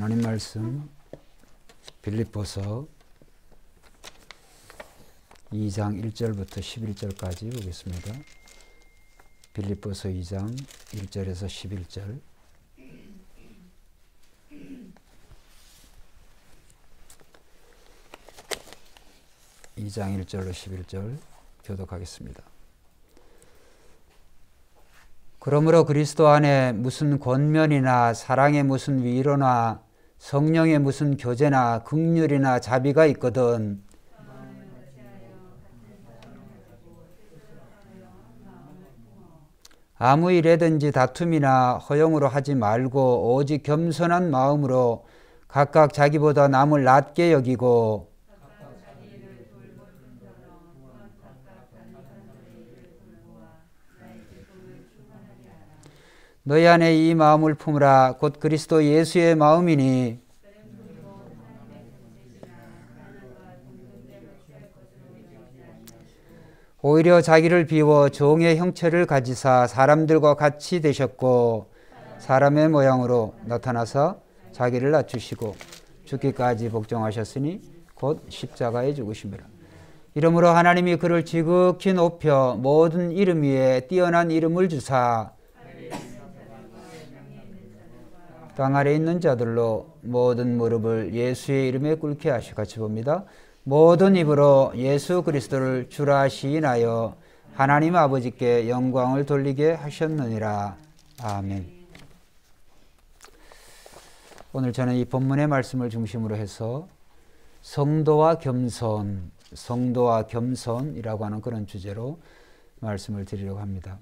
하나님 말씀 빌립보서 2장 1절부터 11절까지 보겠습니다. 빌립보서 2장 1절에서 11절. 이 장 1절로 11절 교독하겠습니다. 그러므로 그리스도 안에 무슨 권면이나 사랑의 무슨 위로나 성령의 무슨 교제나 긍휼이나 자비가 있거든 아무 일에든지 다툼이나 허용으로 하지 말고 오직 겸손한 마음으로 각각 자기보다 남을 낮게 여기고 너희 안에 이 마음을 품으라. 곧 그리스도 예수의 마음이니 오히려 자기를 비워 종의 형체를 가지사 사람들과 같이 되셨고 사람의 모양으로 나타나서 자기를 낮추시고 죽기까지 복종하셨으니 곧 십자가에 죽으심이라. 이러므로 하나님이 그를 지극히 높여 모든 이름 위에 뛰어난 이름을 주사 땅 아래 있는 자들로 모든 무릎을 예수의 이름에 꿇게 하시고 같이 봅니다. 모든 입으로 예수 그리스도를 주라 시인하여 하나님 아버지께 영광을 돌리게 하셨느니라. 아멘. 오늘 저는 이 본문의 말씀을 중심으로 해서 성도와 겸손이라고 하는 그런 주제로 말씀을 드리려고 합니다.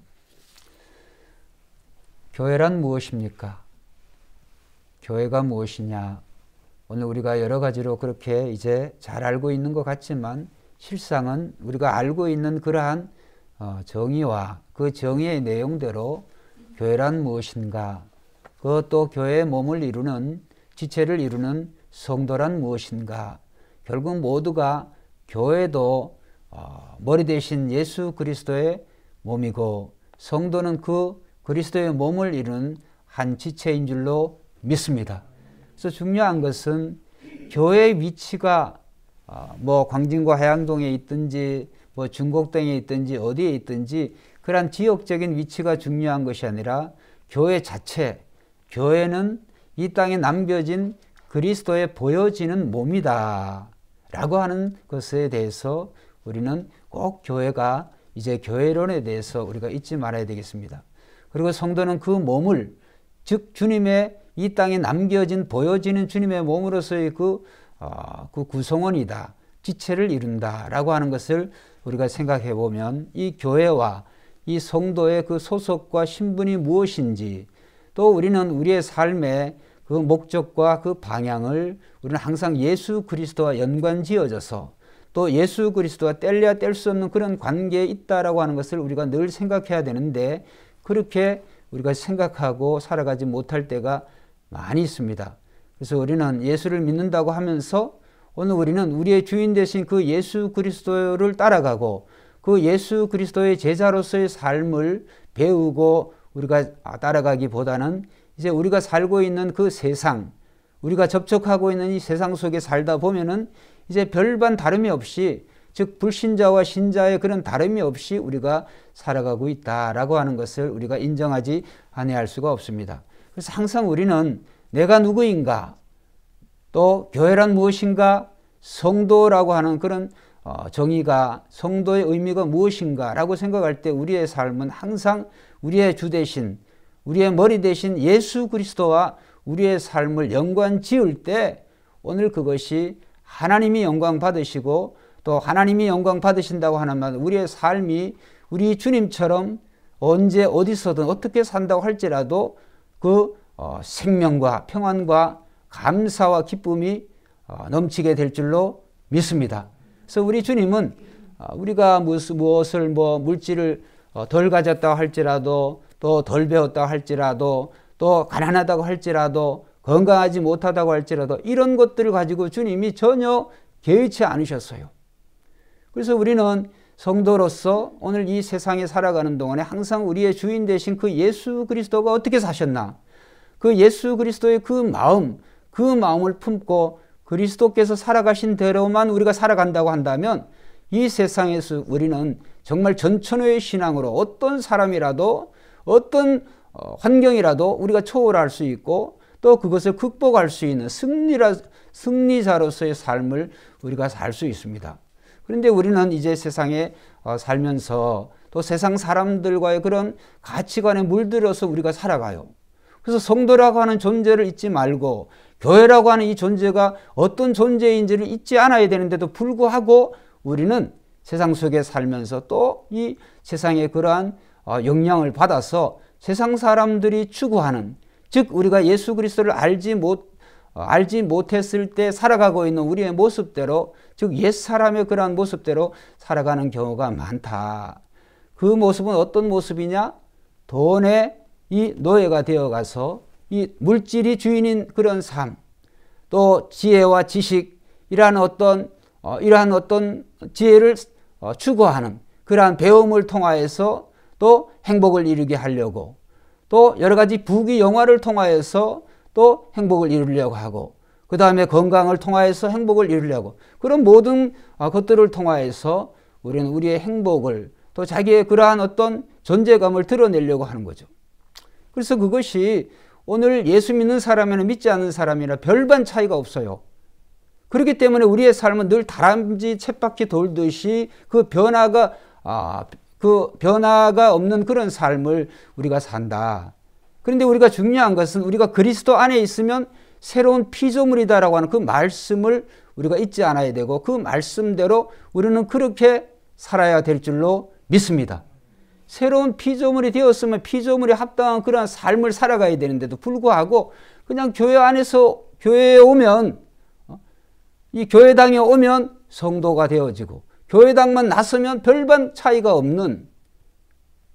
교회란 무엇입니까? 교회가 무엇이냐? 오늘 우리가 여러 가지로 그렇게 이제 잘 알고 있는 것 같지만 실상은 우리가 알고 있는 그러한 정의와 그 정의의 내용대로 교회란 무엇인가? 그것도 교회의 몸을 이루는 지체를 이루는 성도란 무엇인가? 결국 모두가 교회도 머리 대신 예수 그리스도의 몸이고 성도는 그 그리스도의 몸을 이루는 한 지체인 줄로 믿습니다. 그래서 중요한 것은 교회의 위치가 뭐 광진구 하양동에 있든지 뭐 중곡동에 있든지 어디에 있든지 그런 지역적인 위치가 중요한 것이 아니라 교회 자체, 교회는 이 땅에 남겨진 그리스도의 보여지는 몸이다 라고 하는 것에 대해서 우리는 꼭 교회가 이제 교회론에 대해서 우리가 잊지 말아야 되겠습니다. 그리고 성도는 그 몸을 즉 주님의 이 땅에 남겨진 보여지는 주님의 몸으로서의 그 구성원이다. 지체를 이룬다라고 하는 것을 우리가 생각해 보면 이 교회와 이 성도의 그 소속과 신분이 무엇인지 또 우리는 우리의 삶의 그 목적과 그 방향을 우리는 항상 예수 그리스도와 연관지어져서 또 예수 그리스도와 뗄래야 뗄 수 없는 그런 관계에 있다라고 하는 것을 우리가 늘 생각해야 되는데 그렇게 우리가 생각하고 살아가지 못할 때가 많이 있습니다. 그래서 우리는 예수를 믿는다고 하면서 오늘 우리는 우리의 주인 되신 그 예수 그리스도를 따라가고 그 예수 그리스도의 제자로서의 삶을 배우고 우리가 따라가기보다는 이제 우리가 살고 있는 그 세상, 우리가 접촉하고 있는 이 세상 속에 살다 보면은 이제 별반 다름이 없이 즉 불신자와 신자의 그런 다름이 없이 우리가 살아가고 있다라고 하는 것을 우리가 인정하지 아니할 수가 없습니다. 그래서 항상 우리는 내가 누구인가 또 교회란 무엇인가 성도라고 하는 그런 정의가 성도의 의미가 무엇인가 라고 생각할 때 우리의 삶은 항상 우리의 주 대신 우리의 머리 대신 예수 그리스도와 우리의 삶을 연관 지을 때 오늘 그것이 하나님이 영광 받으시고 또 하나님이 영광 받으신다고 하는 말 우리의 삶이 우리 주님처럼 언제 어디서든 어떻게 산다고 할지라도 그 생명과 평안과 감사와 기쁨이 넘치게 될 줄로 믿습니다. 그래서 우리 주님은 우리가 무엇을 물질을 덜 가졌다고 할지라도 또 덜 배웠다고 할지라도 또 가난하다고 할지라도 건강하지 못하다고 할지라도 이런 것들을 가지고 주님이 전혀 개의치 않으셨어요. 그래서 우리는 성도로서 오늘 이 세상에 살아가는 동안에 항상 우리의 주인 되신 그 예수 그리스도가 어떻게 사셨나 그 예수 그리스도의 그 마음 그 마음을 품고 그리스도께서 살아가신 대로만 우리가 살아간다고 한다면 이 세상에서 우리는 정말 전천후의 신앙으로 어떤 사람이라도 어떤 환경이라도 우리가 초월할 수 있고 또 그것을 극복할 수 있는 승리자로서의 삶을 우리가 살 수 있습니다. 그런데 우리는 이제 세상에 살면서 또 세상 사람들과의 그런 가치관에 물들어서 우리가 살아가요. 그래서 성도라고 하는 존재를 잊지 말고 교회라고 하는 이 존재가 어떤 존재인지를 잊지 않아야 되는데도 불구하고 우리는 세상 속에 살면서 또 이 세상의 그러한 영향을 받아서 세상 사람들이 추구하는, 즉 우리가 예수 그리스도를 알지 못했을 때 살아가고 있는 우리의 모습대로, 즉 옛사람의 그러한 모습대로 살아가는 경우가 많다. 그 모습은 어떤 모습이냐? 돈의 이 노예가 되어가서 이 물질이 주인인 그런 삶, 또 지혜와 지식, 이러한 어떤 지혜를 추구하는 그러한 배움을 통하여서 또 행복을 이루게 하려고, 또 여러 가지 부귀 영화를 통하여서 또 행복을 이루려고 하고, 그 다음에 건강을 통하여서 행복을 이루려고, 그런 모든 것들을 통하여서 우리는 우리의 행복을 또 자기의 그러한 어떤 존재감을 드러내려고 하는 거죠. 그래서 그것이 오늘 예수 믿는 사람이나 믿지 않는 사람이나 별반 차이가 없어요. 그렇기 때문에 우리의 삶은 늘 다람쥐 쳇바퀴 돌듯이 그 변화가 없는 그런 삶을 우리가 산다. 그런데 우리가 중요한 것은 우리가 그리스도 안에 있으면 새로운 피조물이다라고 하는 그 말씀을 우리가 잊지 않아야 되고, 그 말씀대로 우리는 그렇게 살아야 될 줄로 믿습니다. 새로운 피조물이 되었으면 피조물에 합당한 그런 삶을 살아가야 되는데도 불구하고 그냥 교회에 오면, 이 교회당에 오면 성도가 되어지고 교회당만 나서면 별반 차이가 없는,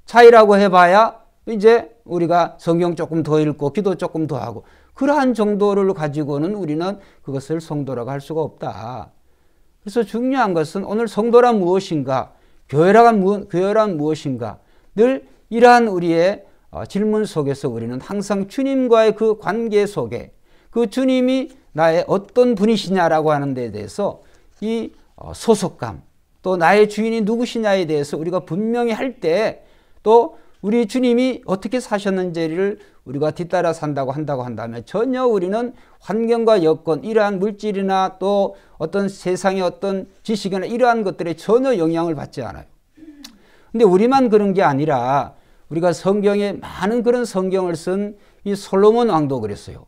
차이라고 해봐야 이제 우리가 성경 조금 더 읽고 기도 조금 더 하고 그러한 정도를 가지고는 우리는 그것을 성도라고 할 수가 없다. 그래서 중요한 것은 오늘 성도란 무엇인가, 교회란 무엇인가, 늘 이러한 우리의 질문 속에서 우리는 항상 주님과의 그 관계 속에 그 주님이 나의 어떤 분이시냐라고 하는 데에 대해서 이 소속감, 또 나의 주인이 누구시냐에 대해서 우리가 분명히 할 때, 또 우리 주님이 어떻게 사셨는지를 우리가 뒤따라 산다고 한다면 전혀 우리는 환경과 여건, 이러한 물질이나 또 어떤 세상의 어떤 지식이나 이러한 것들에 전혀 영향을 받지 않아요. 근데 우리만 그런 게 아니라 우리가 성경에 많은 그런 성경을 쓴 이 솔로몬 왕도 그랬어요.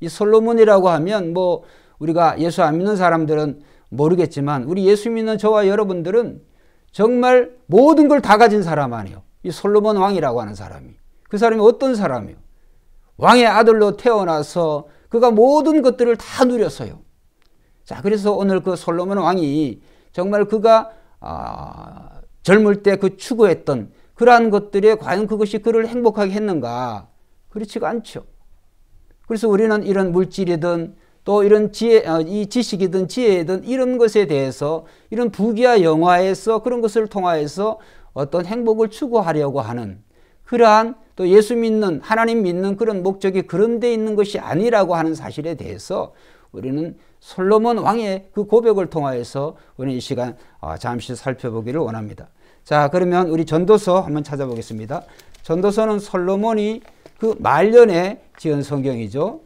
이 솔로몬이라고 하면 뭐 우리가 예수 안 믿는 사람들은 모르겠지만 우리 예수 믿는 저와 여러분들은 정말 모든 걸 다 가진 사람 아니에요. 이 솔로몬 왕이라고 하는 사람이. 그 사람이 어떤 사람이에요? 왕의 아들로 태어나서 그가 모든 것들을 다 누렸어요. 자, 그래서 오늘 그 솔로몬 왕이 정말 그가 젊을 때 그 추구했던 그러한 것들에 과연 그것이 그를 행복하게 했는가? 그렇지가 않죠. 그래서 우리는 이런 물질이든 또 이런 이 지식이든 지혜이든 이런 것에 대해서 이런 부귀와 영화에서 그런 것을 통하여서 어떤 행복을 추구하려고 하는 그러한, 또 예수 믿는, 하나님 믿는 그런 목적이 그런 데 있는 것이 아니라고 하는 사실에 대해서 우리는 솔로몬 왕의 그 고백을 통하여서 우리는 이 시간 잠시 살펴보기를 원합니다. 자, 그러면 우리 전도서 한번 찾아보겠습니다. 전도서는 솔로몬이 그 말년에 지은 성경이죠.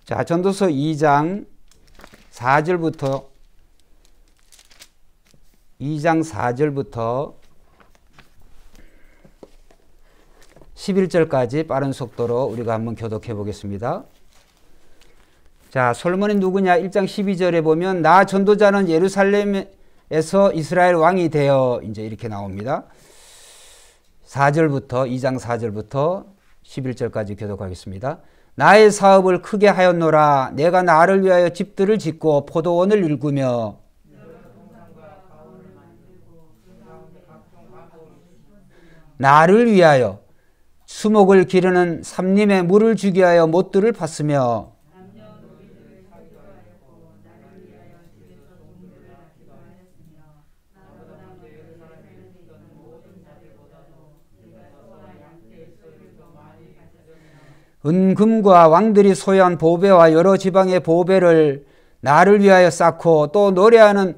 자, 전도서 2장 4절부터 11절까지 빠른 속도로 우리가 한번 교독해 보겠습니다. 자, 솔로몬이 누구냐? 1장 12절에 보면 나 전도자는 예루살렘에서 이스라엘 왕이 되어, 이제 이렇게 나옵니다. 2장 4절부터 11절까지 교독하겠습니다. 나의 사업을 크게 하였노라. 내가 나를 위하여 집들을 짓고 포도원을 일구며 나를 위하여 수목을 기르는 삼림에 물을 주기 위하여 못들을 팠으며 은금과 왕들이 소유한 보배와 여러 지방의 보배를 나를 위하여 쌓고 또 노래하는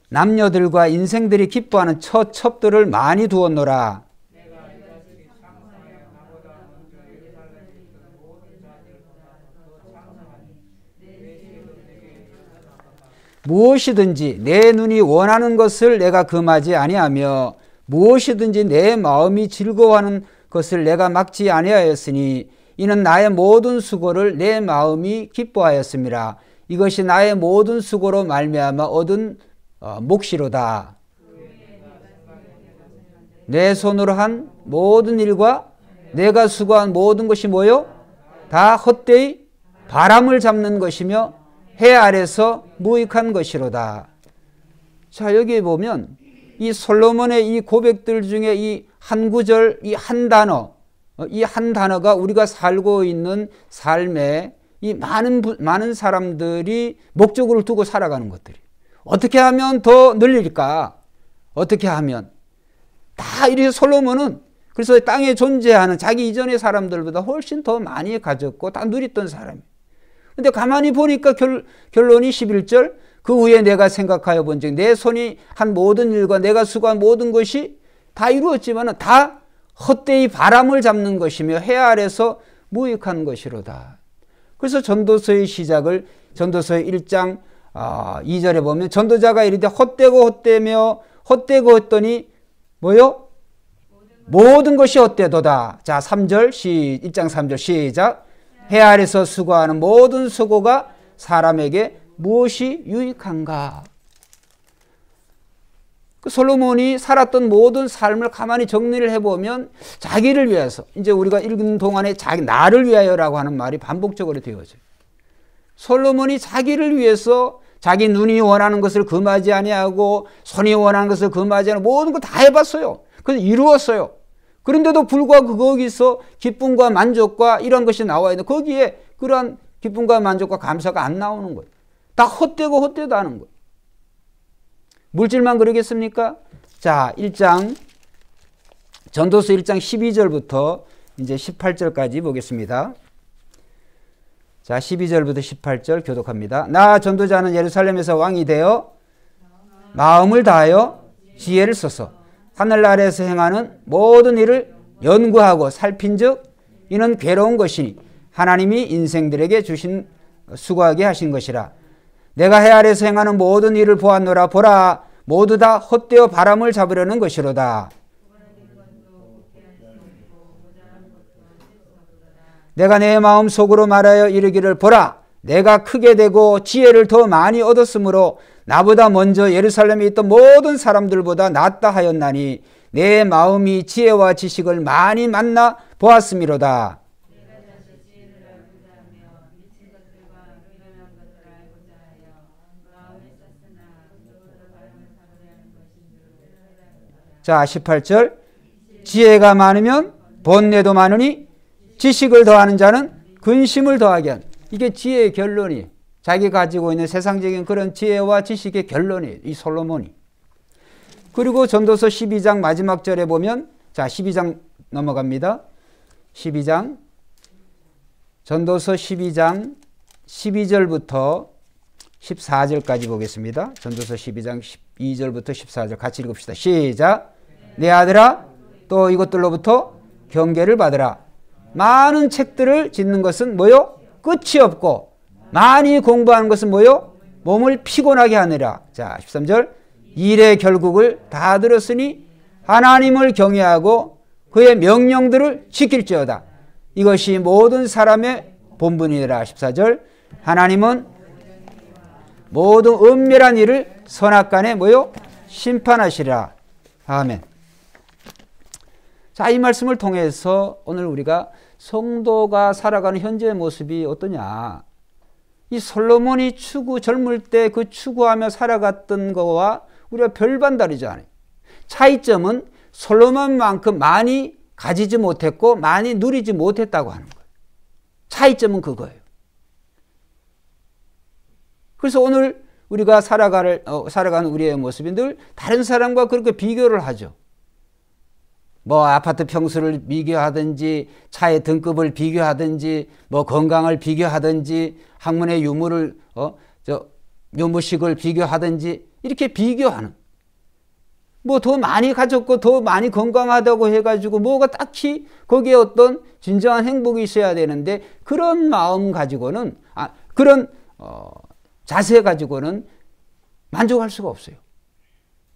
남녀들과 인생들이 기뻐하는 처첩들을 많이 두었노라. 무엇이든지 내 눈이 원하는 것을 내가 금하지 아니하며 무엇이든지 내 마음이 즐거워하는 것을 내가 막지 아니하였으니 이는 나의 모든 수고를 내 마음이 기뻐하였음이라. 이것이 나의 모든 수고로 말미암아 얻은 몫이로다. 내 손으로 한 모든 일과 내가 수고한 모든 것이 뭐요? 다 헛되이 바람을 잡는 것이며 해 아래서 무익한 것이로다. 자, 여기에 보면 이 솔로몬의 이 고백들 중에 이 한 구절, 이 한 단어, 이 한 단어가 우리가 살고 있는 삶에 이 많은 사람들이 목적을 두고 살아가는 것들이 어떻게 하면 더 늘릴까? 어떻게 하면 다 이렇게 솔로몬은 그래서 땅에 존재하는 자기 이전의 사람들보다 훨씬 더 많이 가졌고 다 누렸던 사람이에요. 근데 가만히 보니까 결론이 11절 그 후에 내가 생각하여 본즉 내 손이 한 모든 일과 내가 수고한 모든 것이 다 이루었지만 다 헛되이 바람을 잡는 것이며 해 아래서 무익한 것이로다. 그래서 전도서의 시작을 전도서의 1장 2절에 보면 전도자가 이르되 헛되고 헛되며 헛되고 했더니 뭐요? 모든 것이 헛되도다. 자 3절 1장 3절 시작. 해 아래서 수고하는 모든 수고가 사람에게 무엇이 유익한가? 그 솔로몬이 살았던 모든 삶을 가만히 정리를 해보면 자기를 위해서 이제 우리가 읽는 동안에 나를 위하여라고 하는 말이 반복적으로 되어져요. 솔로몬이 자기를 위해서 자기 눈이 원하는 것을 금하지 아니하고 손이 원하는 것을 금하지 않고 모든 거 다 해봤어요. 그래서 이루었어요. 그런데도 불구하고 거기서 기쁨과 만족과 이런 것이 나와야 되는데 거기에 그러한 기쁨과 만족과 감사가 안 나오는 거예요. 다 헛되고 헛되다는 거예요. 물질만 그러겠습니까? 자, 1장 전도서 1장 12절부터 이제 18절까지 보겠습니다. 자, 12절부터 18절 교독합니다. 나 전도자는 예루살렘에서 왕이 되어 마음을 다하여 지혜를 써서 하늘 아래에서 행하는 모든 일을 연구하고 살핀즉 이는 괴로운 것이니 하나님이 인생들에게 주신 수고하게 하신 것이라. 내가 해 아래에서 행하는 모든 일을 보았노라. 보라 모두 다 헛되어 바람을 잡으려는 것이로다. 내가 내 마음 속으로 말하여 이르기를 보라 내가 크게 되고 지혜를 더 많이 얻었으므로 나보다 먼저 예루살렘에 있던 모든 사람들보다 낫다 하였나니 내 마음이 지혜와 지식을 많이 만나 보았음이로다. 자 18절 지혜가 많으면 번뇌도 많으니 지식을 더하는 자는 근심을 더하게 하는 이게 지혜의 결론이에요. 자기 가지고 있는 세상적인 그런 지혜와 지식의 결론이에요. 이 솔로몬이. 그리고 전도서 12장 마지막 절에 보면 자 12장 넘어갑니다. 12장 전도서 12장 12절부터 14절까지 보겠습니다. 전도서 12장 12절부터 14절 같이 읽읍시다. 시작. 내 아들아 또 이것들로부터 경계를 받으라. 많은 책들을 짓는 것은 뭐요? 끝이 없고 많이 공부하는 것은 뭐요? 몸을 피곤하게 하느라. 자 13절 일의 결국을 다 들었으니 하나님을 경외하고 그의 명령들을 지킬지어다. 이것이 모든 사람의 본분이라. 14절 하나님은 모든 은밀한 일을 선악간에 뭐요? 심판하시리라. 아멘. 자, 이 말씀을 통해서 오늘 우리가 성도가 살아가는 현재의 모습이 어떠냐. 이 솔로몬이 젊을 때 그 추구하며 살아갔던 거와 우리가 별반 다르지 않아요. 차이점은 솔로몬만큼 많이 가지지 못했고 많이 누리지 못했다고 하는 거예요. 차이점은 그거예요. 그래서 오늘 우리가 살아가는 우리의 모습이 늘 다른 사람과 그렇게 비교를 하죠. 뭐 아파트 평수를 비교하든지 차의 등급을 비교하든지 뭐 건강을 비교하든지 학문의 유무를 유무식을 비교하든지 이렇게 비교하는, 뭐 더 많이 가졌고 더 많이 건강하다고 해가지고 뭐가 딱히 거기에 어떤 진정한 행복이 있어야 되는데 그런 마음 가지고는 그런 자세 가지고는 만족할 수가 없어요.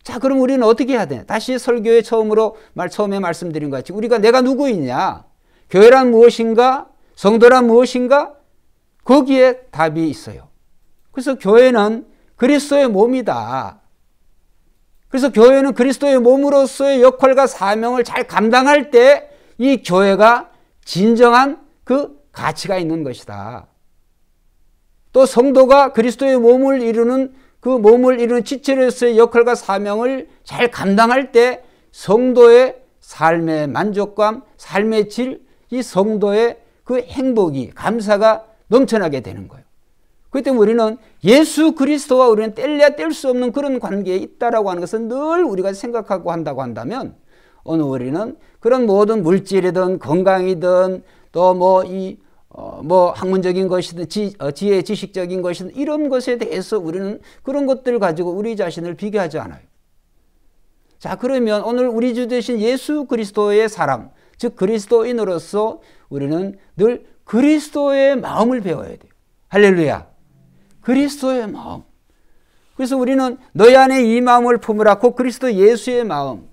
자, 그럼 우리는 어떻게 해야 되냐? 다시 설교의 처음에 말씀드린 것 같이 우리가 내가 누구이냐? 교회란 무엇인가? 성도란 무엇인가? 거기에 답이 있어요. 그래서 교회는 그리스도의 몸이다. 그래서 교회는 그리스도의 몸으로서의 역할과 사명을 잘 감당할 때 이 교회가 진정한 그 가치가 있는 것이다. 또 성도가 그리스도의 몸을 이루는 그 몸을 이루는 지체로서의 역할과 사명을 잘 감당할 때 성도의 삶의 만족감, 삶의 질, 이 성도의 그 행복이, 감사가 넘쳐나게 되는 거예요. 그렇기 때문에 우리는 예수 그리스도와 우리는 뗄래야 뗄 수 없는 그런 관계에 있다라고 하는 것은 늘 우리가 생각하고 한다고 한다면 오늘 우리는 그런 모든 물질이든 건강이든 또 뭐 학문적인 것이든 지혜 지식적인 것이든 이런 것에 대해서 우리는 그런 것들을 가지고 우리 자신을 비교하지 않아요. 자, 그러면 오늘 우리 주 되신 예수 그리스도의 사람, 즉 그리스도인으로서 우리는 늘 그리스도의 마음을 배워야 돼요. 할렐루야. 그리스도의 마음. 그래서 우리는 너희 안에 이 마음을 품으라. 곧 그리스도 예수의 마음.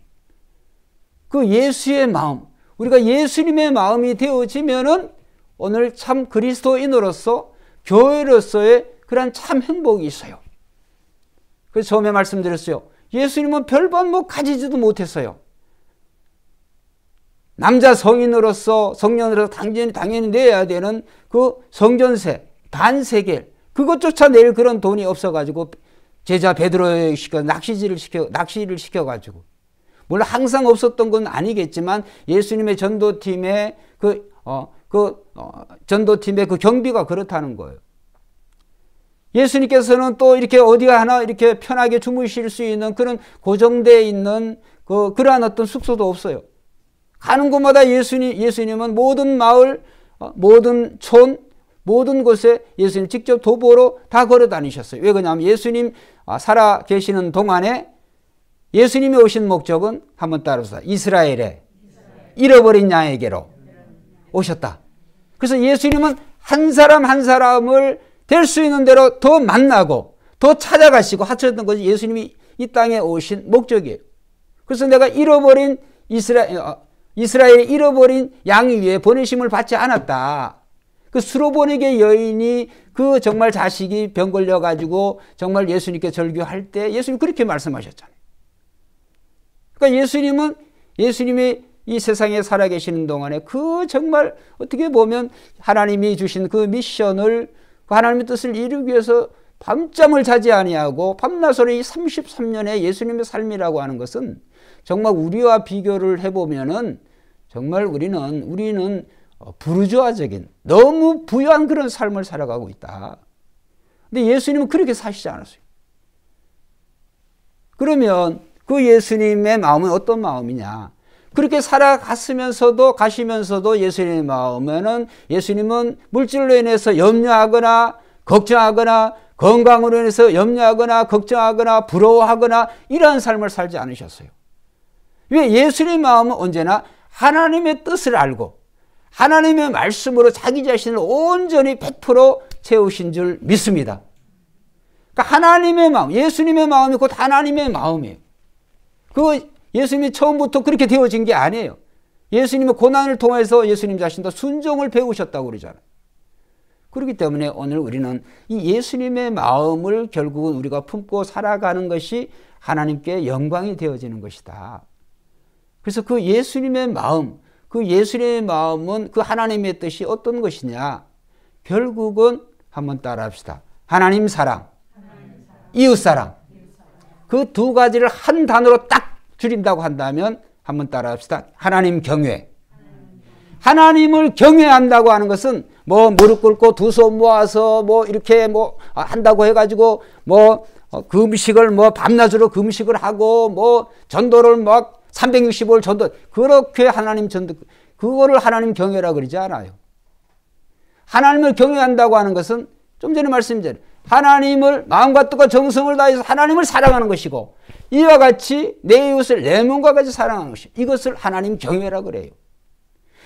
그 예수의 마음. 우리가 예수님의 마음이 되어지면은 오늘 참 그리스도인으로서 교회로서의 그런 참 행복이 있어요. 그래서 처음에 말씀드렸어요. 예수님은 별반 뭐 가지지도 못했어요. 남자 성인으로서 성년으로서 당연히 내야 되는 그 성전세, 반세겔 그것조차 낼 그런 돈이 없어가지고 제자 베드로에 낚시를 시켜가지고 물론 항상 없었던 건 아니겠지만 예수님의 전도팀의 전도팀의 그 경비가 그렇다는 거예요. 예수님께서는 또 이렇게 어디가 하나 이렇게 편하게 주무실 수 있는 그런 고정되어 있는 그러한 어떤 숙소도 없어요. 가는 곳마다 예수님은 모든 마을, 모든 촌, 모든 곳에 예수님 직접 도보로 다 걸어 다니셨어요. 왜 그러냐면 예수님 살아 계시는 동안에 예수님이 오신 목적은 한번 따라서 이스라엘에 잃어버린 양에게로 오셨다. 그래서 예수님은 한 사람 한 사람을 될 수 있는 대로 더 만나고 더 찾아가시고 하셨던 것이 예수님이 이 땅에 오신 목적이에요. 그래서 내가 잃어버린 이스라엘이 잃어버린 양 위에 보내심을 받지 않았다. 그 수로보니게 여인이 그 정말 자식이 병 걸려가지고 정말 예수님께 절규할 때 예수님 그렇게 말씀하셨잖아요. 그러니까 예수님이 이 세상에 살아계시는 동안에 그 정말 어떻게 보면 하나님이 주신 그 미션을 그 하나님의 뜻을 이루기 위해서 밤잠을 자지 아니하고 밤낮으로 이 33년의 예수님의 삶이라고 하는 것은 정말 우리와 비교를 해보면은 정말 우리는 부르주아적인 너무 부유한 그런 삶을 살아가고 있다. 근데 예수님은 그렇게 사시지 않았어요. 그러면 그 예수님의 마음은 어떤 마음이냐? 그렇게 가시면서도 예수님의 마음에는 예수님은 물질로 인해서 염려하거나 걱정하거나 건강으로 인해서 염려하거나 걱정하거나 부러워하거나 이러한 삶을 살지 않으셨어요. 왜? 예수님의 마음은 언제나 하나님의 뜻을 알고 하나님의 말씀으로 자기 자신을 온전히 100% 채우신 줄 믿습니다. 그러니까 하나님의 마음, 예수님의 마음이 곧 하나님의 마음이에요. 예수님이 처음부터 그렇게 되어진 게 아니에요. 예수님의 고난을 통해서 예수님 자신도 순종을 배우셨다고 그러잖아요. 그렇기 때문에 오늘 우리는 이 예수님의 마음을 결국은 우리가 품고 살아가는 것이 하나님께 영광이 되어지는 것이다. 그래서 그 예수님의 마음은 그 하나님의 뜻이 어떤 것이냐? 결국은 한번 따라합시다. 하나님 사랑, 이웃 사랑. 그 두 가지를 한 단어로 딱 줄인다고 한다면 한번 따라합시다. 하나님 경외. 하나님을 경외한다고 하는 것은 뭐 무릎 꿇고 두 손 모아서 뭐 이렇게 뭐 한다고 해가지고 뭐 금식을 뭐 밤낮으로 금식을 하고 뭐 전도를 막 365일 전도, 그렇게 하나님 전도, 그거를 하나님 경외라 그러지 않아요. 하나님을 경외한다고 하는 것은 좀 전에 말씀드린 하나님을 마음과 뜻과 정성을 다해서 하나님을 사랑하는 것이고, 이와 같이 내 이웃을 내 몸과 같이 사랑하는 것이, 이것을 하나님 경외라 그래요.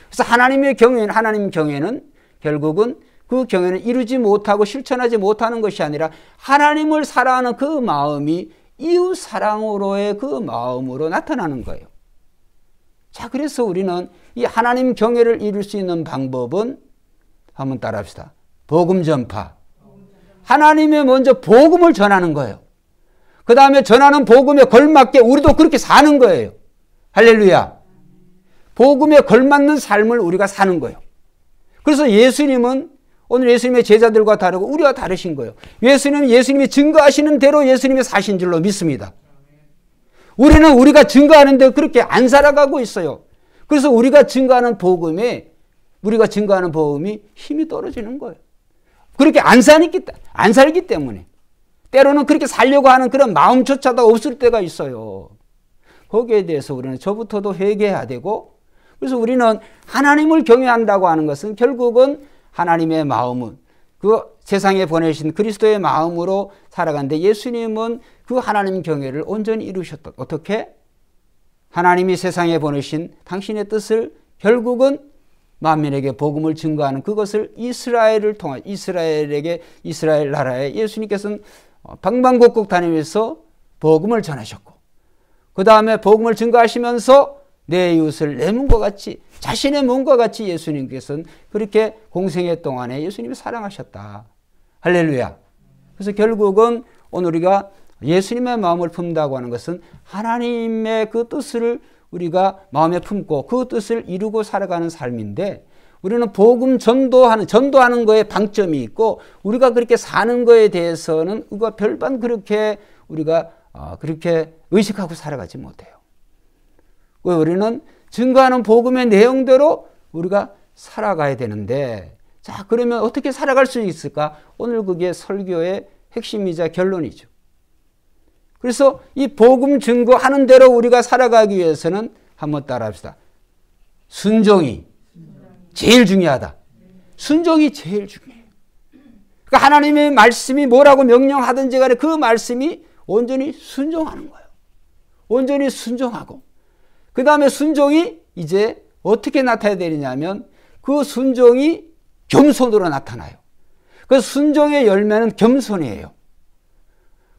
그래서 하나님 경외는 결국은 그 경외는 이루지 못하고 실천하지 못하는 것이 아니라 하나님을 사랑하는 그 마음이 이웃 사랑으로의 그 마음으로 나타나는 거예요. 자, 그래서 우리는 이 하나님 경외를 이룰 수 있는 방법은 한번 따라합시다. 복음 전파. 하나님의 먼저 복음을 전하는 거예요. 그 다음에 전하는 복음에 걸맞게 우리도 그렇게 사는 거예요. 할렐루야. 복음에 걸맞는 삶을 우리가 사는 거예요. 그래서 예수님은 오늘 예수님의 제자들과 다르고 우리와 다르신 거예요. 예수님이 증거하시는 대로 예수님이 사신 줄로 믿습니다. 우리는 우리가 증거하는 대로 그렇게 안 살아가고 있어요. 그래서 우리가 증거하는 복음이 힘이 떨어지는 거예요. 그렇게 안 살기 때문에. 때로는 그렇게 살려고 하는 그런 마음조차도 없을 때가 있어요. 거기에 대해서 우리는 저부터도 회개해야 되고, 그래서 우리는 하나님을 경외한다고 하는 것은 결국은 하나님의 마음은 그 세상에 보내신 그리스도의 마음으로 살아가는데, 예수님은 그 하나님 경외를 온전히 이루셨다. 어떻게? 하나님이 세상에 보내신 당신의 뜻을 결국은 만민에게 복음을 증거하는 그것을 이스라엘 나라에 예수님께서는 방방곡곡 다니면서 복음을 전하셨고, 그 다음에 복음을 증거하시면서 내 이웃을 내 몸과 같이, 자신의 몸과 같이 예수님께서는 그렇게 공생애 동안에 예수님이 사랑하셨다. 할렐루야. 그래서 결국은 오늘 우리가 예수님의 마음을 품다고 하는 것은 하나님의 그 뜻을 우리가 마음에 품고 그 뜻을 이루고 살아가는 삶인데, 우리는 복음 전도하는 거에 방점이 있고, 우리가 그렇게 사는 거에 대해서는 우리가 별반 그렇게 우리가 그렇게 의식하고 살아가지 못해요. 우리는 증거하는 복음의 내용대로 우리가 살아가야 되는데, 자, 그러면 어떻게 살아갈 수 있을까? 오늘 그게 설교의 핵심이자 결론이죠. 그래서 이 복음 증거하는 대로 우리가 살아가기 위해서는 한번 따라합시다. 순종이 제일 중요하다. 순종이 제일 중요해요. 그러니까 하나님의 말씀이 뭐라고 명령하든지 간에 그 말씀이 온전히 순종하는 거예요. 온전히 순종하고, 그 다음에 순종이 이제 어떻게 나타나야 되느냐면 그 순종이 겸손으로 나타나요. 그 순종의 열매는 겸손이에요.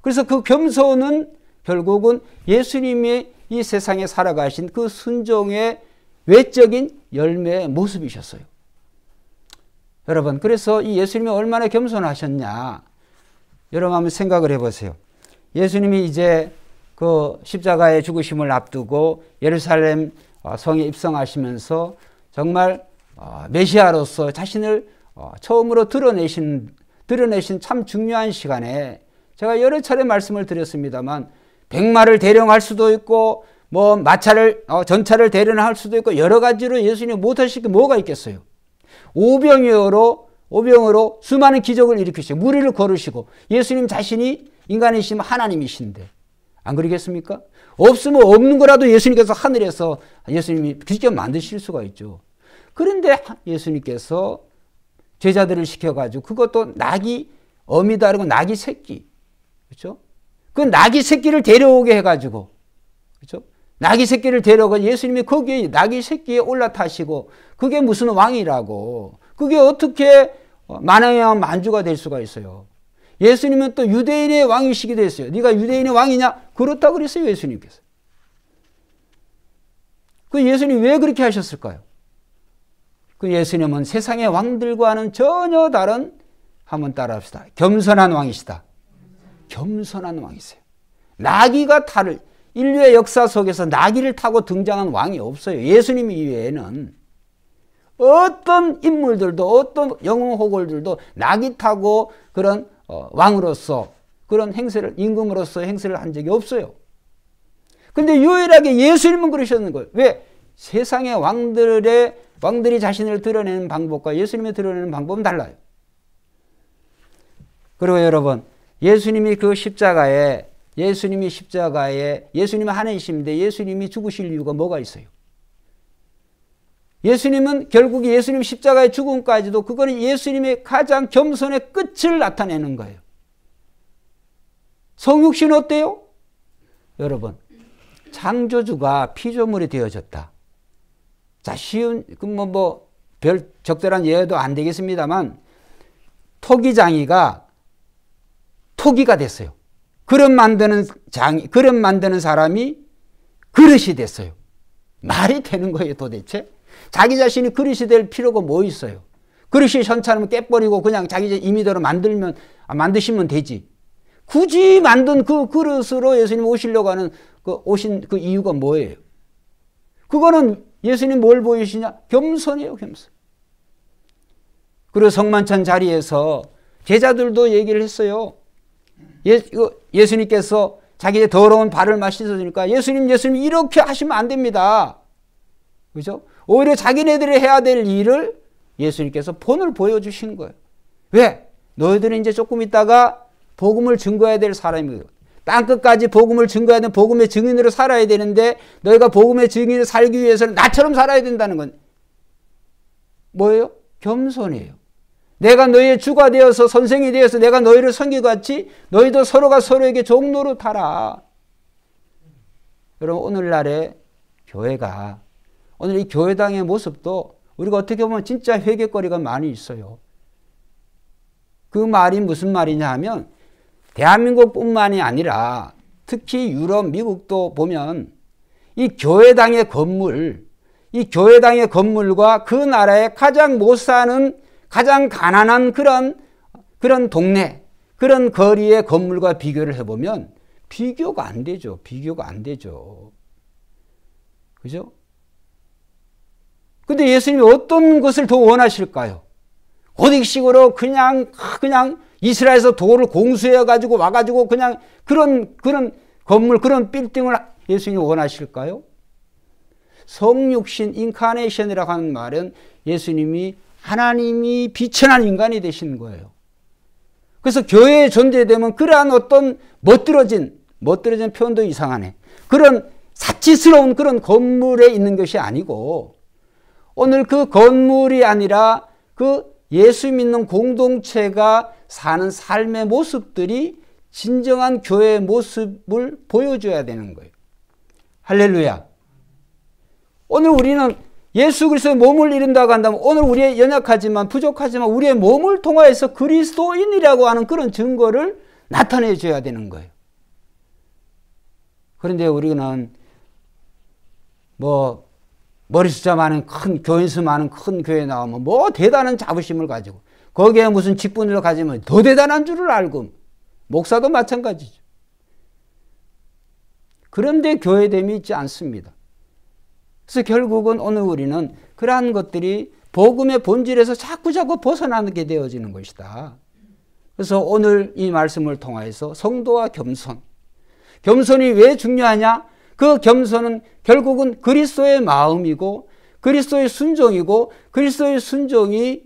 그래서 그 겸손은 결국은 예수님이 이 세상에 살아가신 그 순종의 외적인 열매의 모습이셨어요. 여러분, 그래서 이 예수님이 얼마나 겸손하셨냐, 여러분 한번 생각을 해보세요. 예수님이 이제 그 십자가의 죽으심을 앞두고 예루살렘 성에 입성하시면서 정말 메시아로서 자신을 처음으로 드러내신 참 중요한 시간에, 제가 여러 차례 말씀을 드렸습니다만, 백마를 대령할 수도 있고 뭐 전차를 대령할 수도 있고 여러 가지로 예수님이 못하실 게 뭐가 있겠어요. 오병으로 수많은 기적을 일으키시고 무리를 거르시고, 예수님 자신이 인간이시면 하나님이신데 안 그러겠습니까? 없으면 없는 거라도 예수님께서 하늘에서 예수님이 직접 만드실 수가 있죠. 그런데 예수님께서 제자들을 시켜가지고, 그것도 어미도 아니고 낙이 새끼, 그렇죠? 그 낙이 새끼를 데려오게 해가지고, 그렇죠? 낙이 새끼를 데려가 예수님이 거기에 낙이 새끼에 올라타시고, 그게 무슨 왕이라고, 그게 어떻게 만왕의 만주가 될 수가 있어요. 예수님은 또 유대인의 왕이시기도 했어요. 네가 유대인의 왕이냐? 그렇다고 그랬어요, 예수님께서. 그 예수님이 왜 그렇게 하셨을까요? 그 예수님은 세상의 왕들과는 전혀 다른, 한번 따라합시다. 겸손한 왕이시다. 겸손한 왕이세요. 나귀가 인류의 역사 속에서 나귀를 타고 등장한 왕이 없어요. 예수님 이외에는 어떤 인물들도, 어떤 영웅 호걸들도 나귀 타고 그런 왕으로서 그런 임금으로서 행세를 한 적이 없어요. 근데 유일하게 예수님은 그러셨는 거예요. 왜? 세상의 왕들이 자신을 드러내는 방법과 예수님이 드러내는 방법은 달라요. 그리고 여러분, 예수님이 그 십자가에 예수님이 십자가에, 예수님은 하나님이신데 예수님이 죽으실 이유가 뭐가 있어요? 예수님은 결국 예수님 십자가의 죽음까지도 그거는 예수님의 가장 겸손의 끝을 나타내는 거예요. 성육신 어때요? 여러분, 창조주가 피조물이 되어졌다. 자, 쉬운, 별 적절한 예도 안 되겠습니다만, 토기장이가 토기가 됐어요. 그릇 만드는 사람이 그릇이 됐어요. 말이 되는 거예요, 도대체? 자기 자신이 그릇이 될 필요가 뭐 있어요? 그릇이 현찮으면 깨버리고 그냥 자기 임의대로 만드시면 되지. 굳이 만든 그 그릇으로 예수님 오시려고 하는 오신 그 이유가 뭐예요? 그거는 예수님 뭘 보이시냐? 겸손이에요, 겸손. 그리고 성만찬 자리에서 제자들도 얘기를 했어요. 예수님께서 자기의 더러운 발을 씻어주니까 예수님 이렇게 하시면 안 됩니다. 그죠? 오히려 자기네들이 해야 될 일을 예수님께서 본을 보여주신 거예요. 왜? 너희들은 이제 조금 있다가 복음을 증거해야 될 사람이에요. 땅끝까지 복음을 증거해야 되는 복음의 증인으로 살아야 되는데 너희가 복음의 증인으로 살기 위해서는 나처럼 살아야 된다는 건 뭐예요? 겸손이에요. 내가 너희의 주가 되어서 선생이 되어서 내가 너희를 섬기같이 너희도 서로가 서로에게 종노릇하라. 여러분, 오늘날의 교회가, 오늘 이 교회당의 모습도 우리가 어떻게 보면 진짜 회개거리가 많이 있어요. 그 말이 무슨 말이냐 하면 대한민국뿐만이 아니라 특히 유럽, 미국도 보면 이 교회당의 건물과 그 나라에 가장 못 사는 가장 가난한 그런 동네, 그런 거리의 건물과 비교를 해보면 비교가 안 되죠. 비교가 안 되죠. 그죠? 근데 예수님이 어떤 것을 더 원하실까요? 어디식으로 그냥 이스라엘에서 돌을 공수해가지고 와가지고 그냥 그런 건물, 그런 빌딩을 예수님이 원하실까요? 성육신, 인카네이션이라고 하는 말은 예수님이 하나님이 비천한 인간이 되신 거예요. 그래서 교회에 존재되면 그러한 어떤 멋들어진 표현도 이상하네. 그런 사치스러운 그런 건물에 있는 것이 아니고 오늘 그 건물이 아니라 그 예수 믿는 공동체가 사는 삶의 모습들이 진정한 교회의 모습을 보여줘야 되는 거예요. 할렐루야. 오늘 우리는 예수 그리스도의 몸을 이룬다고 한다면 오늘 우리의 연약하지만 부족하지만 우리의 몸을 통하여서 그리스도인이라고 하는 그런 증거를 나타내 줘야 되는 거예요. 그런데 우리는 머리숫자 많은 큰 교인수 많은 큰 교회에 나오면 대단한 자부심을 가지고 거기에 무슨 직분을 가지면 더 대단한 줄을 알고 목사도 마찬가지죠. 그런데 교회됨이 있지 않습니다. 그래서 결국은 오늘 우리는 그러한 것들이 복음의 본질에서 자꾸 벗어나게 되어지는 것이다. 그래서 오늘 이 말씀을 통해서 성도와 겸손이 왜 중요하냐? 그 겸손은 결국은 그리스도의 마음이고 그리스도의 순종이고 그리스도의 순종이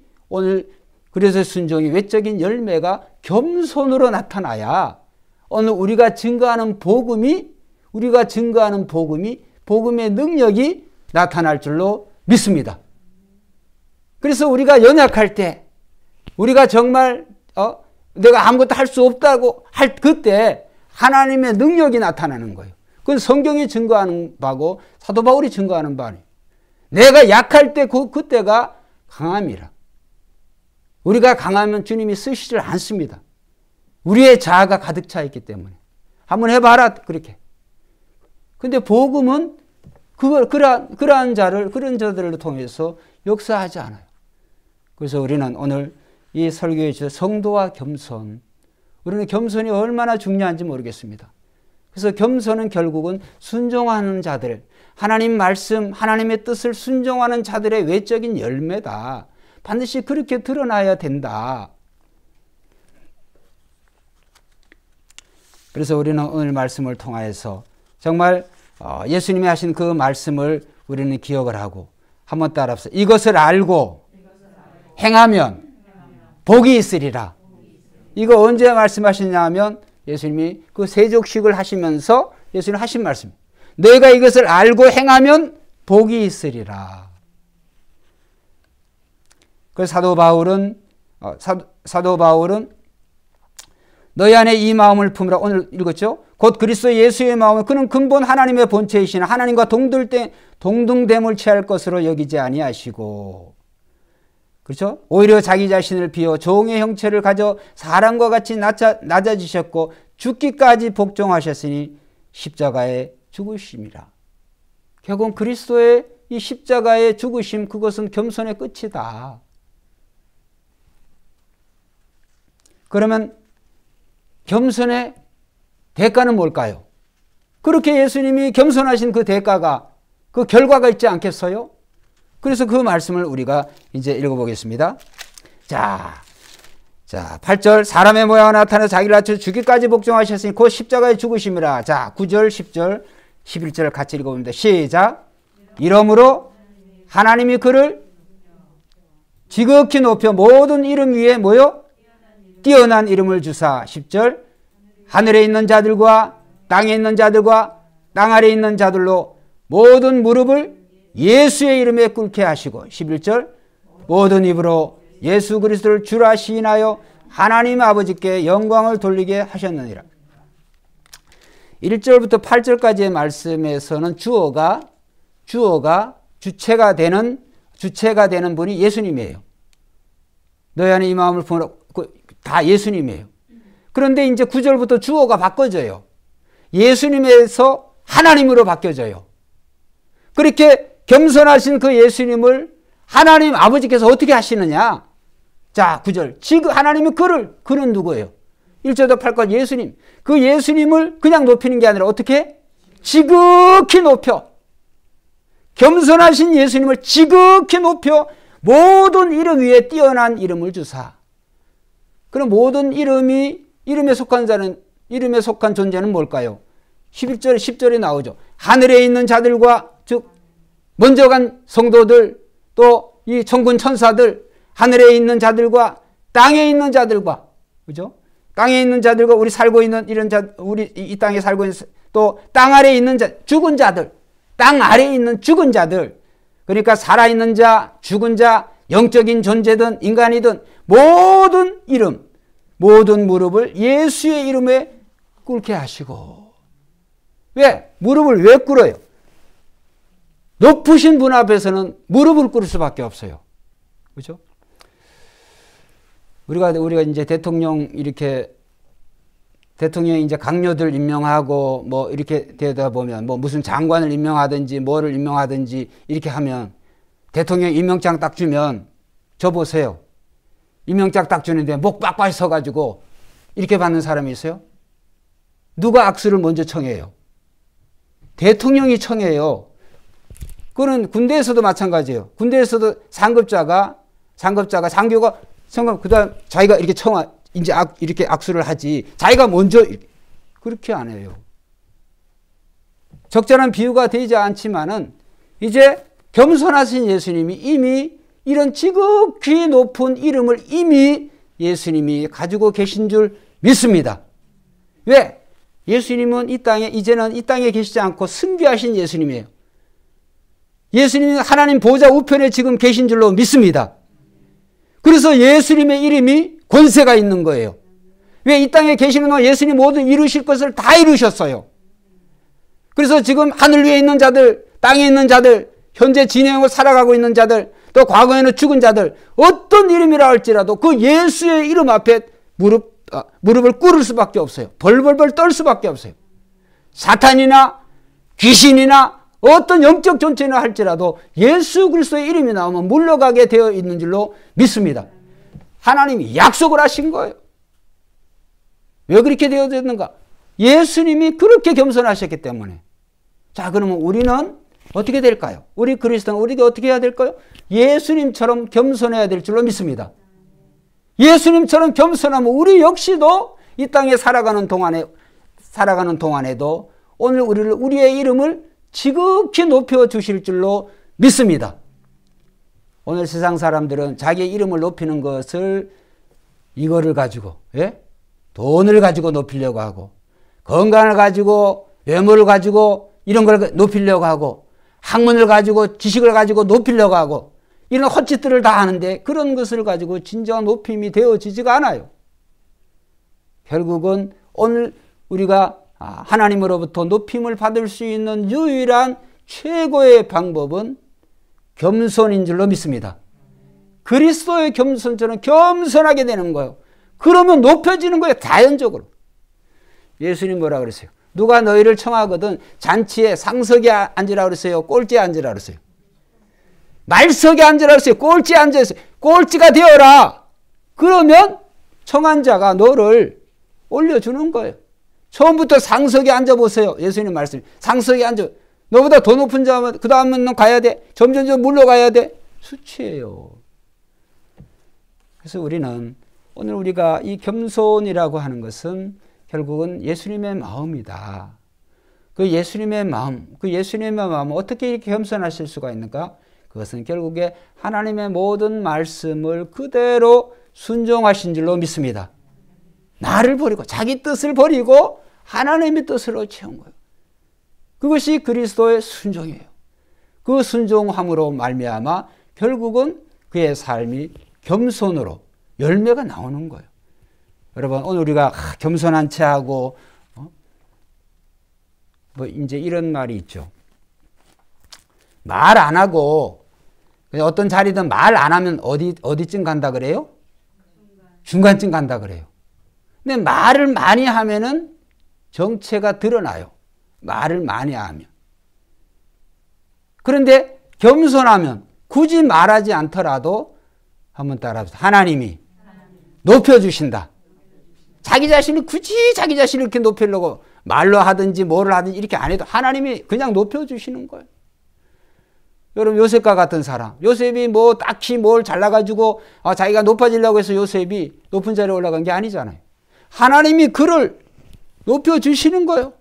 외적인 열매가 겸손으로 나타나야 오늘 우리가 증거하는 복음이 복음의 능력이 나타날 줄로 믿습니다. 그래서 우리가 연약할 때 우리가 정말 내가 아무것도 할 수 없다고 할 그때 하나님의 능력이 나타나는 거예요. 그건 성경이 증거하는 바고 사도 바울이 증거하는 바예요. 내가 약할 때 그때가 강함이라. 우리가 강하면 주님이 쓰시질 않습니다. 우리의 자아가 가득 차 있기 때문에. 한번 해봐라 그렇게. 근데 복음은 그러한 자들을 통해서 역사하지 않아요. 그래서 우리는 오늘 이 설교에 주신 성도와 겸손, 우리는 겸손이 얼마나 중요한지 모르겠습니다. 그래서 겸손은 결국은 순종하는 자들, 하나님 말씀, 하나님의 뜻을 순종하는 자들의 외적인 열매다. 반드시 그렇게 드러나야 된다. 그래서 우리는 오늘 말씀을 통하여서 정말 예수님이 하신 그 말씀을 우리는 기억을 하고 한번 따라합시다. 이것을 알고 행하면 복이 있으리라. 이거 언제 말씀하시냐 하면 예수님이 그 세족식을 하시면서 예수님 하신 말씀. 너희가 이것을 알고 행하면 복이 있으리라. 그래서 사도 바울은 너희 안에 이 마음을 품으라. 오늘 읽었죠? 곧 그리스도 예수의 마음은 그는 근본 하나님의 본체이시나 하나님과 동등됨을 취할 것으로 여기지 아니하시고, 그렇죠? 오히려 자기 자신을 비워 종의 형체를 가져 사람과 같이 낮아지셨고 죽기까지 복종하셨으니 십자가에 죽으심이라. 결국은 그리스도의 이 십자가의 죽으심, 그것은 겸손의 끝이다. 그러면 겸손의 대가는 뭘까요? 그렇게 예수님이 겸손하신 그 대가가, 그 결과가 있지 않겠어요? 그래서 그 말씀을 우리가 이제 읽어보겠습니다. 자, 8절. 사람의 모양을 나타내 자기를 낮춰 죽기까지 복종하셨으니 곧 십자가에 죽으심이라. 자, 9절, 10절, 11절 같이 읽어봅니다. 시작. 이러므로 하나님이 그를 지극히 높여 모든 이름 위에 뭐요? 뛰어난 이름을 주사. 10절. 하늘에 있는 자들과 땅에 있는 자들과 땅 아래에 있는 자들로 모든 무릎을 예수의 이름에 꿇게 하시고. 11절. 모든 입으로 예수 그리스도를 주라 시인하여 하나님 아버지께 영광을 돌리게 하셨느니라. 1절부터 8절까지의 말씀에서는 주어가 주체가 되는 분이 예수님이에요. 너희 안에 이 마음을 품으라. 다 예수님이에요. 그런데 이제 9절부터 주어가 바꿔져요. 예수님에서 하나님으로 바뀌어져요. 그렇게 겸손하신 그 예수님을 하나님 아버지께서 어떻게 하시느냐? 자, 9절. 지금 하나님이 그는 누구예요? 1절부터 8까지 예수님. 그 예수님을 그냥 높이는 게 아니라 어떻게? 지극히 높여. 겸손하신 예수님을 지극히 높여 모든 이름 위에 뛰어난 이름을 주사. 그럼 모든 이름에 속한 존재는 뭘까요? 11절, 10절에 나오죠. 하늘에 있는 자들과, 즉 먼저 간 성도들, 또 이 천군 천사들, 하늘에 있는 자들과 땅에 있는 자들과, 그죠? 땅에 있는 자들과 우리 살고 있는 이런 우리 이 땅에 살고 있는, 또 땅 아래에 있는 죽은 자들, 땅 아래에 있는 죽은 자들, 그러니까 살아있는 자, 죽은 자, 영적인 존재든 인간이든 모든 이름, 모든 무릎을 예수의 이름에 꿇게 하시고. 왜? 무릎을 왜 꿇어요? 높으신 분 앞에서는 무릎을 꿇을 수밖에 없어요. 그렇죠? 우리가 이제 대통령이 이제 강요들 임명하고 뭐 이렇게 되다 보면 뭐 무슨 장관을 임명하든지 뭐를 임명하든지 이렇게 하면 대통령 임명장 딱 주면 저 보세요. 임명장 딱 주는데 목 빡빡이 서가지고 이렇게 받는 사람이 있어요? 누가 악수를 먼저 청해요? 대통령이 청해요. 그거는 군대에서도 마찬가지예요. 군대에서도 상급자가 장교가 그다음 자기가 이렇게 이제 이렇게 악수를 하지. 자기가 먼저 그렇게 안 해요. 적절한 비유가 되지 않지만은 이제 겸손하신 예수님이 이미 이런 지극히 높은 이름을 이미 예수님이 가지고 계신 줄 믿습니다. 왜? 예수님은 이제는 이 땅에 계시지 않고 승귀하신 예수님이에요. 예수님이 하나님 보좌 우편에 지금 계신 줄로 믿습니다. 그래서 예수님의 이름이 권세가 있는 거예요. 왜? 이 땅에 계시는 동안 예수님 모든 이루실 것을 다 이루셨어요. 그래서 지금 하늘 위에 있는 자들, 땅에 있는 자들, 현재 진행하고 살아가고 있는 자들, 또 과거에는 죽은 자들, 어떤 이름이라 할지라도 그 예수의 이름 앞에 무릎을 꿇을 수밖에 없어요. 벌벌벌 떨 수밖에 없어요. 사탄이나 귀신이나 어떤 영적 존재나 할지라도 예수 그리스도의 이름이 나오면 물러가게 되어 있는 줄로 믿습니다. 하나님이 약속을 하신 거예요. 왜 그렇게 되어졌는가? 예수님이 그렇게 겸손하셨기 때문에. 자, 그러면 우리는 어떻게 될까요? 우리 그리스도는 우리가 어떻게 해야 될까요? 예수님처럼 겸손해야 될 줄로 믿습니다. 예수님처럼 겸손하면 우리 역시도 이 땅에 살아가는 동안에도 오늘 우리의 이름을 지극히 높여 주실 줄로 믿습니다. 오늘 세상 사람들은 자기의 이름을 높이는 것을 이거를 가지고, 예? 돈을 가지고 높이려고 하고, 건강을 가지고, 외모를 가지고 이런 걸 높이려고 하고, 학문을 가지고 지식을 가지고 높이려고 하고, 이런 헛짓들을 다 하는데 그런 것을 가지고 진정한 높임이 되어지지가 않아요. 결국은 오늘 우리가 하나님으로부터 높임을 받을 수 있는 유일한 최고의 방법은 겸손인 줄로 믿습니다. 그리스도의 겸손처럼 겸손하게 되는 거예요. 그러면 높여지는 거예요. 자연적으로. 예수님 뭐라 그랬어요? 누가 너희를 청하거든 잔치에 상석에 앉으라 그랬어요? 꼴찌에 앉으라 그랬어요? 말석에 앉으라 그랬어요? 꼴찌에 앉으세요? 꼴찌가 되어라. 그러면 청한 자가 너를 올려주는 거예요. 처음부터 상석에 앉아보세요. 예수님 말씀. 상석에 앉아. 너보다 더 높은 자면 그 다음은 가야 돼. 점점 물러가야 돼. 수치예요. 그래서 우리는 오늘 우리가 이 겸손이라고 하는 것은 결국은 예수님의 마음이다. 그 예수님의 마음 어떻게 이렇게 겸손하실 수가 있는가? 그것은 결국에 하나님의 모든 말씀을 그대로 순종하신 줄로 믿습니다. 나를 버리고 자기 뜻을 버리고 하나님의 뜻으로 채운 거예요. 그것이 그리스도의 순종이에요. 그 순종함으로 말미암아 결국은 그의 삶이 겸손으로 열매가 나오는 거예요. 여러분 오늘 우리가 겸손한 채 하고 뭐 이제 이런 말이 있죠. 말 안 하고 어떤 자리든 말 안 하면 어디쯤 간다 그래요? 중간쯤 간다 그래요. 근데 말을 많이 하면은 정체가 드러나요. 말을 많이 하면. 그런데 겸손하면 굳이 말하지 않더라도 한번 따라합시다. 하나님이 높여주신다. 자기 자신을 굳이 자기 자신을 이렇게 높이려고 말로 하든지 뭐를 하든지 이렇게 안 해도 하나님이 그냥 높여주시는 거예요. 여러분 요셉과 같은 사람. 요셉이 뭐 딱히 뭘 잘나가지고 자기가 높아지려고 해서 요셉이 높은 자리에 올라간 게 아니잖아요. 하나님이 그를 높여주시는 거예요.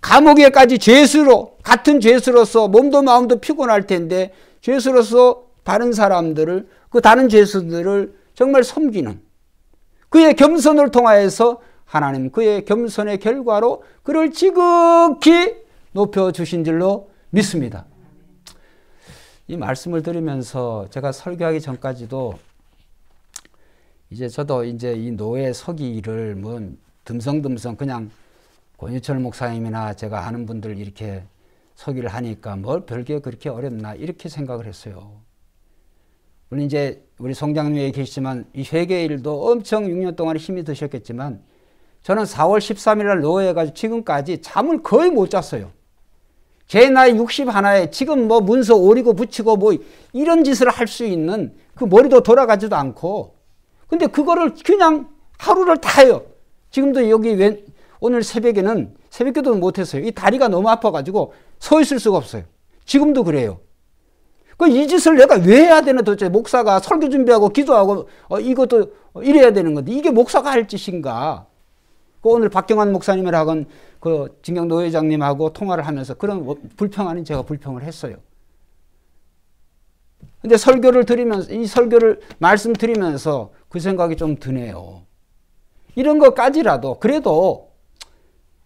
감옥에까지 죄수로 같은 죄수로서 몸도 마음도 피곤할 텐데 죄수로서 다른 사람들을 그 다른 죄수들을 정말 섬기는 그의 겸손을 통하여서 하나님 그의 겸손의 결과로 그를 지극히 높여주신 줄로 믿습니다. 이 말씀을 들으면서 제가 설교하기 전까지도 저도 이 노예 서기를 뭐 듬성듬성 그냥 권유철 목사님이나 제가 아는 분들 이렇게 서기를 하니까 뭘 별게 그렇게 어렵나 이렇게 생각을 했어요. 물론 우리 송장님에 계시지만 이 회개 일도 엄청 6년 동안 힘이 드셨겠지만 저는 4월 13일 날 노예해가지고 지금까지 잠을 거의 못 잤어요. 제 나이 61에 지금 뭐 문서 오리고 붙이고 뭐 이런 짓을 할 수 있는 그 머리도 돌아가지도 않고 근데 그거를 그냥 하루를 다 해요. 지금도 여기 오늘 새벽에는 새벽기도도 못했어요. 이 다리가 너무 아파가지고 서 있을 수가 없어요. 지금도 그래요. 이 짓을 내가 왜 해야 되나 도대체 목사가 설교 준비하고 기도하고 이것도 이래야 되는 건데 이게 목사가 할 짓인가. 오늘 박경환 목사님이라고 그 진경도 회장님하고 통화를 하면서 그런 불평하는 제가 불평을 했어요. 근데 설교를 들으면서 이 설교를 말씀드리면서 그 생각이 좀 드네요. 이런 것까지라도 그래도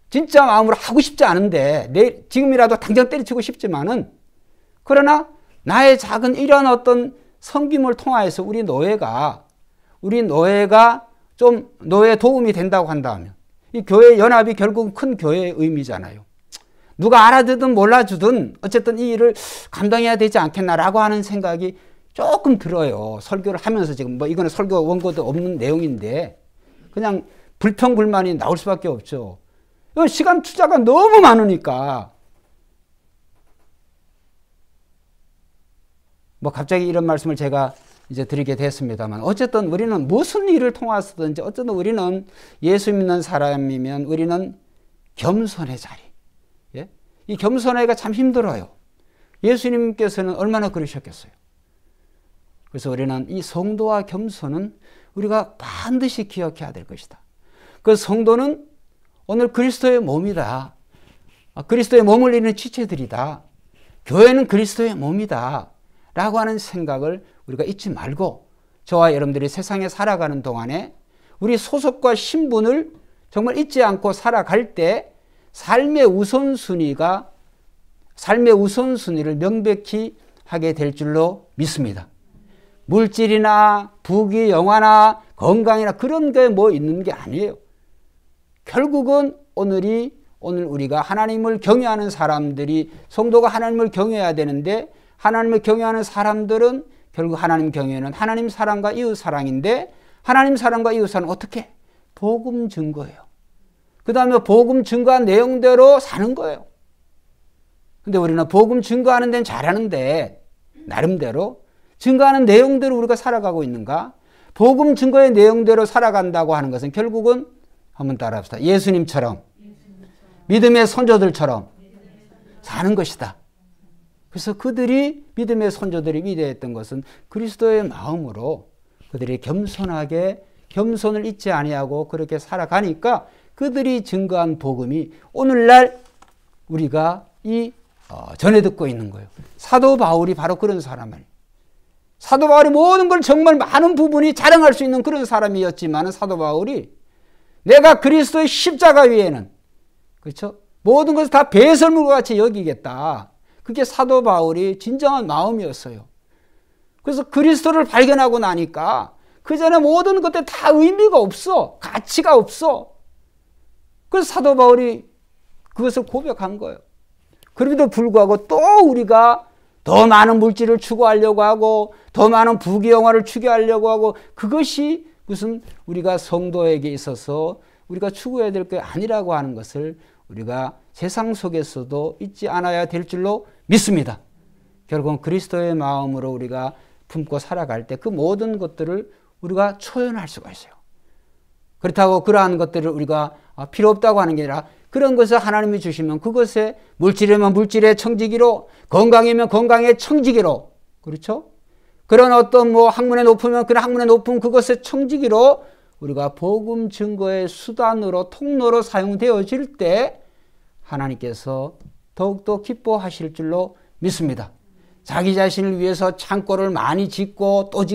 진짜 마음으로 하고 싶지 않은데 지금이라도 당장 때려치고 싶지만은 그러나 나의 작은 이런 어떤 섬김을 통하여서 우리 노예가 좀 노예에 도움이 된다고 한다면 이 교회 연합이 결국은 큰 교회의 의미잖아요. 누가 알아듣든 몰라주든 어쨌든 이 일을 감당해야 되지 않겠나라고 하는 생각이 조금 들어요. 설교를 하면서 지금 뭐 이거는 설교 원고도 없는 내용인데 그냥 불평불만이 나올 수밖에 없죠. 시간 투자가 너무 많으니까 뭐 갑자기 이런 말씀을 제가 드리게 됐습니다만 어쨌든 우리는 무슨 일을 통해서든지 어쨌든 우리는 예수 믿는 사람이면 우리는 겸손의 자리. 예? 이 겸손하기가 참 힘들어요. 예수님께서는 얼마나 그러셨겠어요. 그래서 우리는 이 성도와 겸손은 우리가 반드시 기억해야 될 것이다. 그 성도는 오늘 그리스도의 몸이다. 그리스도의 몸을 이루는 지체들이다. 교회는 그리스도의 몸이다. 라고 하는 생각을 우리가 잊지 말고 저와 여러분들이 세상에 살아가는 동안에 우리 소속과 신분을 정말 잊지 않고 살아갈 때 삶의 우선순위를 명백히 하게 될 줄로 믿습니다. 물질이나 부귀, 영화나 건강이나 그런 게 뭐 있는 게 아니에요. 결국은 오늘 우리가 하나님을 경외하는 사람들이, 성도가 하나님을 경외해야 되는데, 하나님을 경외하는 사람들은 결국 하나님 경외는 하나님 사랑과 이웃 사랑인데, 하나님 사랑과 이웃 사랑은 어떻게? 복음 증거예요. 그 다음에 복음 증거한 내용대로 사는 거예요. 근데 우리는 복음 증거하는 데는 잘하는데, 나름대로 증거하는 내용대로 우리가 살아가고 있는가? 복음 증거의 내용대로 살아간다고 하는 것은 결국은 한번 따라합시다. 예수님처럼, 믿음의 선조들처럼 사는 것이다. 그래서 그들이, 믿음의 선조들이 위대했던 것은 그리스도의 마음으로 그들이 겸손을 잊지 아니하고 그렇게 살아가니까 그들이 증거한 복음이 오늘날 우리가 전해 듣고 있는 거예요. 사도 바울이 바로 그런 사람 아니에요. 사도 바울이 모든 걸 정말 많은 부분이 자랑할 수 있는 그런 사람이었지만 사도 바울이 내가 그리스도의 십자가 위에는, 그렇죠? 모든 것을 다 배설물과 같이 여기겠다. 그게 사도 바울이 진정한 마음이었어요. 그래서 그리스도를 발견하고 나니까 그전에 모든 것들 다 의미가 없어. 가치가 없어. 그래서 사도 바울이 그것을 고백한 거예요. 그럼에도 불구하고 또 우리가 더 많은 물질을 추구하려고 하고 더 많은 부귀영화를 추구하려고 하고 그것이 무슨 우리가 성도에게 있어서 우리가 추구해야 될 게 아니라고 하는 것을 우리가 세상 속에서도 잊지 않아야 될 줄로 믿습니다. 결국은 그리스도의 마음으로 우리가 품고 살아갈 때 그 모든 것들을 우리가 초연할 수가 있어요. 그렇다고 그러한 것들을 우리가 필요 없다고 하는 게 아니라 그런 것을 하나님이 주시면 그것에 물질이면 물질의 청지기로, 건강이면 건강의 청지기로, 그렇죠? 그런 어떤 학문에 높으면 그런 학문에 높은 그것의 청지기로 우리가 복음 증거의 수단으로, 통로로 사용되어질 때 하나님께서 더욱더 기뻐하실 줄로 믿습니다. 자기 자신을 위해서 창고를 많이 짓고 또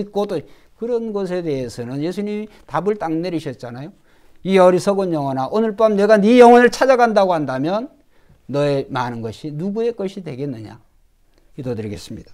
그런 것에 대해서는 예수님이 답을 딱 내리셨잖아요. 이 어리석은 영혼아, 오늘 밤 내가 네 영혼을 찾아간다고 한다면 너의 많은 것이 누구의 것이 되겠느냐. 기도드리겠습니다.